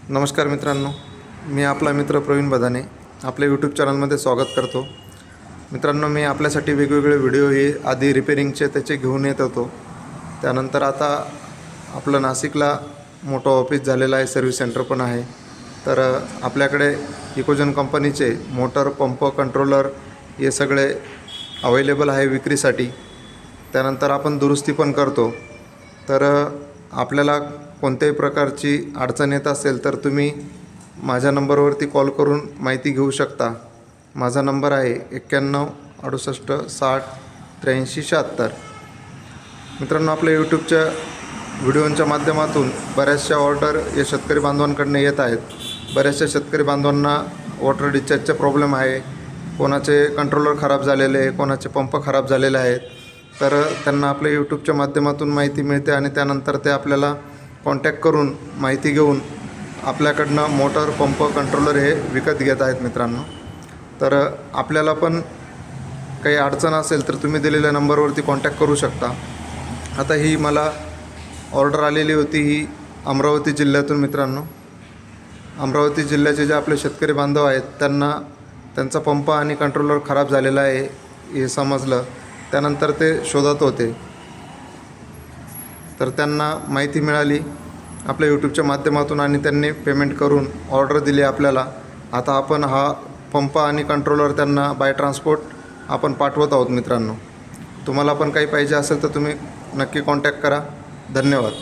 नमस्कार मित्रांनो, मी आपला मित्र प्रवीण बदाने आपल्या यूट्यूब चॅनलमध्ये स्वागत करतो. मित्रांनो, मी आपल्यासाठी वेगवेगळे व्हिडिओ हे आधी रिपेरिंगचे त्याचे घेऊन येत होतो. त्यानंतर आता आपलं नाशिकला मोठं ऑफिस झालेलं आहे, सर्व्हिस सेंटर पण आहे. तर आपल्याकडे इकोजन कंपनीचे मोटर, पंप, कंट्रोलर हे सगळे अवेलेबल आहे विक्रीसाठी. त्यानंतर आपण दुरुस्ती पण करतो. तर आपल्याला कोणत्याही प्रकारची अडचण येत असेल तर तुम्ही माझ्या नंबरवरती कॉल करून माहिती घेऊ शकता. माझा नंबर आहे 91 68 60 83 76. मित्रांनो, आपल्या यूट्यूबच्या व्हिडिओंच्या माध्यमातून बऱ्याचशा ऑर्डर या शेतकरी बांधवांकडून येत आहेत. बऱ्याचशा शेतकरी बांधवांना वॉटर डिस्चार्जचा प्रॉब्लेम आहे, कोणाचे कंट्रोलर खराब झालेले आहे, कोणाचे पंप खराब झालेले आहेत. तर त्यांना आपल्या यूट्यूबच्या माध्यमातून माहिती मिळते आणि त्यानंतर ते आपल्याला कॉन्टॅक्ट करून माहिती घेऊन आपल्याकडनं मोटर, पंप, कंट्रोलर हे विकत घेत आहेत मित्रांनो. तर आपल्याला पण काही अडचण असेल तर तुम्ही दिलेल्या नंबरवरती कॉन्टॅक्ट करू शकता. आता ही मला ऑर्डर आलेली होती, ही अमरावती जिल्ह्यातून. मित्रांनो, अमरावती जिल्ह्याचे जे आपले शेतकरी बांधव आहेत त्यांना त्यांचा पंप आणि कंट्रोलर खराब झालेला आहे हे समजलं. त्यानंतर ते शोधत होते, तर त्यांना माहिती मिळाली आपल्या यूट्यूबच्या माध्यमातून आणि त्यांनी पेमेंट करून ऑर्डर दिली आपल्याला. आता आपण हा पंप आणि कंट्रोलर त्यांना बाय ट्रान्सपोर्ट आपण पाठवत आहोत. मित्रांनो, तुम्हाला पण काही पाहिजे असेल तर तुम्ही नक्की कॉन्टॅक्ट करा. धन्यवाद.